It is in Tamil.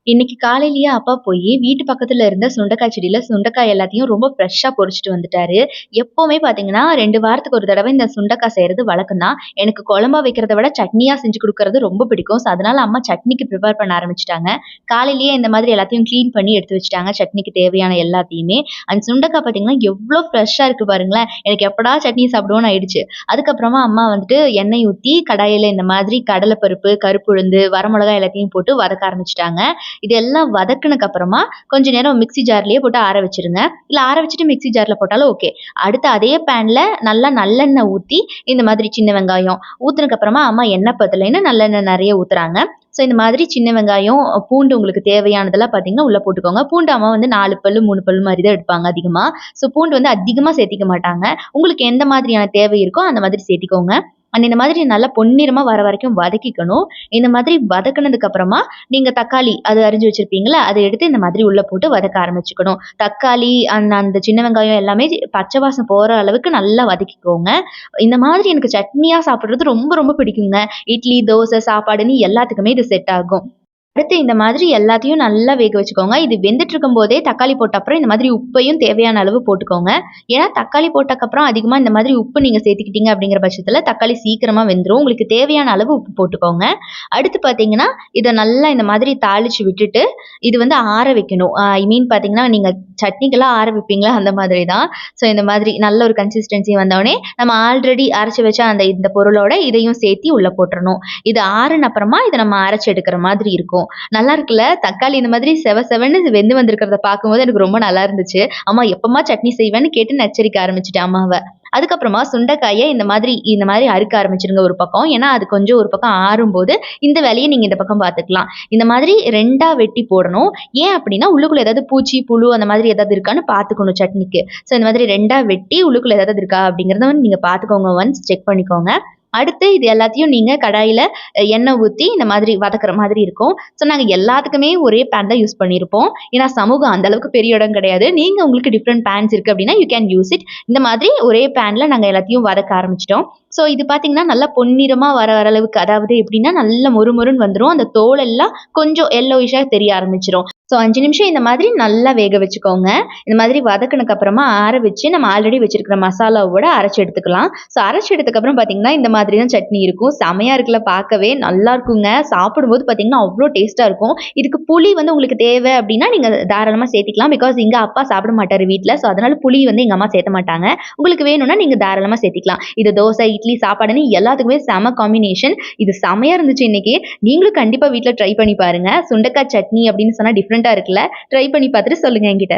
இன்னைக்கு காலையிலேயே அப்பா போயி வீட்டு பக்கத்துல இருந்த சுண்டைக்காய் செடியில சுண்டைக்காய் எல்லாத்தையும் ரொம்ப ஃப்ரெஷ்ஷா பொறிச்சுட்டு வந்துட்டாரு. எப்பவுமே பார்த்தீங்கன்னா, 2 வாரத்துக்கு ஒரு தடவ இந்த சுண்டைக்காய் செய்றது வழக்கம் தான். எனக்கு குழம்பா வைக்கிறத விட சட்னியா செஞ்சு குடுக்குறது ரொம்ப பிடிக்கும். ஸோ, அதனால அம்மா சட்னிக்கு ப்ரிப்பேர் பண்ண ஆரம்பிச்சுட்டாங்க. காலையிலேயே இந்த மாதிரி எல்லாத்தையும் கிளீன் பண்ணி எடுத்து வச்சுட்டாங்க. சட்னிக்கு தேவையான எல்லாத்தையுமே. அந்த சுண்டைக்காய் பார்த்தீங்கன்னா, எவ்ளோ ஃப்ரெஷ்ஷா இருக்கு பாருங்களேன். எனக்கு எப்படா சட்னி சாப்பிடுவோம்னு ஆயிடுச்சு. அதுக்கப்புறமா அம்மா வந்துட்டு எண்ணெய் ஊத்தி கடாயில இந்த மாதிரி கடலை பருப்பு, கருப்பு உளுந்து, வரமிளகாய் எல்லாத்தையும் போட்டு வதக்க ஆரம்பிச்சுட்டாங்க. இது எல்லாம் வதக்குனதுக்கு அப்புறமா கொஞ்ச நேரம் மிக்ஸி ஜார்லயே போட்டு ஆற வச்சுருங்க. இல்ல ஆற வச்சுட்டு மிக்ஸி ஜார்ல போட்டாலும் ஓகே. அடுத்து அதே பேன்ல நல்லா நல்லெண்ணெய் ஊத்தி, இந்த மாதிரி சின்ன வெங்காயம் ஊத்துனதுக்கு அப்புறமா அம்மா எண்ணெய் பத்தலைன்னு நல்லெண்ணெய் நெறைய ஊத்துறாங்க. ஸோ இந்த மாதிரி சின்ன வெங்காயம், பூண்டு உங்களுக்கு தேவையானதெல்லாம் பார்த்தீங்கன்னா உள்ள போட்டுக்கோங்க. பூண்டு அம்மா வந்து 4 பல்லு, 3 பல்லு மாரி தான் எடுப்பாங்க அதிகமா. ஸோ பூண்டு வந்து அதிகமா சேர்த்திக்க மாட்டாங்க. உங்களுக்கு எந்த மாதிரியான தேவை இருக்கோ அந்த மாதிரி சேர்த்திக்கோங்க. அண்ட் இந்த மாதிரி நல்லா பொன்னிறமா வர வரைக்கும் வதக்கிக்கணும். இந்த மாதிரி வதக்குனதுக்கு அப்புறமா நீங்க தக்காளி அது அரிஞ்சு வச்சிருப்பீங்கல்ல, அத எடுத்து இந்த மாதிரி உள்ள போட்டு வதக்க ஆரம்பிச்சுக்கணும். தக்காளி அந்த சின்ன வெங்காயம் எல்லாமே பச்சை வாசம் போற அளவுக்கு நல்லா வதக்கிக்கோங்க. இந்த மாதிரி எனக்கு சட்னியா சாப்பிடுறது ரொம்ப ரொம்ப பிடிக்குங்க. இட்லி, தோசை, சாப்பாடுன்னு எல்லாத்துக்குமே இது செட் ஆகும். அடுத்து இந்த மாதிரி எல்லாத்தையும் நல்லா வேக வச்சுக்கோங்க. இது வெந்துட்டு இருக்கும்போதே தக்காளி போட்ட அப்புறம் இந்த மாதிரி உப்பையும் தேவையான அளவு போட்டுக்கோங்க. ஏன்னா தக்காளி போட்டக்கப்புறம் அதிகமா இந்த மாதிரி உப்பு நீங்க சேர்த்துக்கிட்டீங்க அப்படிங்கிற பட்சத்தில தக்காளி சீக்கிரமா வெந்துரும். உங்களுக்கு தேவையான அளவு உப்பு போட்டுக்கோங்க. அடுத்து பார்த்தீங்கன்னா, இத நல்லா இந்த மாதிரி தாளிச்சு விட்டுட்டு, இது வந்து ஆற வைக்கணும். ஐ மீன் பார்த்தீங்கன்னா, நீங்க சட்னிக்கெல்லாம் ஆற வைப்பீங்களா அந்த மாதிரி தான். ஸோ இந்த மாதிரி நல்ல ஒரு கன்சிஸ்டன்சி வந்தோனே, நம்ம ஆல்ரெடி அரைச்சு வச்ச இந்த பொருளோட இதையும் சேர்த்தி உள்ள போட்டுறணும். இது ஆறுன அப்புறமா இத நம்ம அரைச்சு எடுக்கிற மாதிரி இருக்கும். நல்லா இருக்குல்ல. தக்காளி இந்த மாதிரி செவ செவன்னு வெந்து வந்திருக்கிறத பார்க்கும்போது எனக்கு ரொம்ப நல்லா இருந்துச்சு. அம்மா எப்பம்மா சட்னி செய்வேன்னு கேட்டு நச்சரிக்க ஆரம்பிச்சுட்டேன் அம்மாவ. அதுக்கப்புறமா சுண்டைக்காய இந்த மாதிரி அறுக்க ஆரம்பிச்சுருங்க ஒரு பக்கம். ஏன்னா, அது கொஞ்சம் ஒரு பக்கம் ஆறும்போது, இந்த வேலைய நீங்க இந்த பக்கம் பார்த்துக்கலாம். இந்த மாதிரி 2ஆ வெட்டி போடணும். ஏன் அப்டின்னா, உள்ளுக்குள்ள ஏதாவது பூச்சி, புழு அந்த மாதிரி ஏதாவது இருக்கான்னு பார்த்துக்கணும் சட்னிக்கு. ஸோ இந்த மாதிரி 2ஆ வெட்டி உள்ளுக்குள்ள ஏதாவது இருக்கா அப்படிங்கிறத வந்து நீங்க பார்த்துக்கோங்க ஒன்ஸ் செக் பண்ணிக்கோங்க. அடுத்து இது எல்லாத்தையும் நீங்க கடாயில எண்ணெய் ஊத்தி இந்த மாதிரி வதக்குற மாதிரி இருக்கும். ஸோ நாங்க எல்லாத்துக்குமே ஒரே பேன் தான் யூஸ் பண்ணியிருப்போம். ஏன்னா சமூகம் அந்த அளவுக்கு பெரிய இடம் கிடையாது. நீங்க உங்களுக்கு டிஃபரெண்ட் பேன்ஸ் இருக்கு அப்படின்னா யூ கேன் யூஸ் இட். இந்த மாதிரி ஒரே பேன்ல நாங்க எல்லாத்தையும் வதக்க ஆரம்பிச்சுட்டோம். ஸோ இது பார்த்தீங்கன்னா, நல்லா பொன்னிறமா வர அளவுக்கு அதாவது எப்படின்னா, நல்ல மொறுமொறுன்னு வந்துரும். அந்த தோல் எல்லாம் கொஞ்சம் எல்லோயிஷா தெரிய ஆரம்பிச்சுரும். ஸோ 5 நிமிஷம் இந்த மாதிரி நல்லா வேக வச்சுக்கோங்க. இந்த மாதிரி வதக்குனதுக்கு அப்புறமா ஆற வச்சு நம்ம ஆல்ரெடி வச்சிருக்கிற மசாலாவோட அரைச்சு எடுத்துக்கலாம். ஸோ அரைச்சு எடுத்ததுக்கப்புறம் பார்த்தீங்கன்னா, இந்த மாதிரி தான் சட்னி இருக்கும். செமையா இருக்குல்ல பார்க்கவே நல்லா இருக்குங்க. சாப்பிடும்போது பார்த்தீங்கன்னா, அவ்ளோ டேஸ்ட்டா இருக்கும். இதுக்கு புளி வந்து உங்களுக்கு தேவை அப்படின்னா, நீங்க தாராளமா சேர்த்துக்கலாம். பிகாஸ் எங்க அப்பா சாப்பிட மாட்டாரு வீட்ல. ஸோ அதனால புளி வந்து எங்க அம்மா சேர்த்த மாட்டாங்க. உங்களுக்கு வேணும்னா நீங்க தாராளமா சேர்த்துக்கலாம். இது தோசை, இட்லி, சாப்பாடுன்னு எல்லாத்துக்குமே செம காம்பினேஷன். இது செமையா இருந்துச்சு இன்னைக்கு. நீங்களும் கண்டிப்பா வீட்ல ட்ரை பண்ணி பாருங்க. சுண்டைக்காய் சட்னி அப்படின்னு சொன்னா டிஃபரெண்ட்டா இருக்குல்ல. ட்ரை பண்ணி பார்த்துட்டு சொல்லுங்க என்கிட்ட.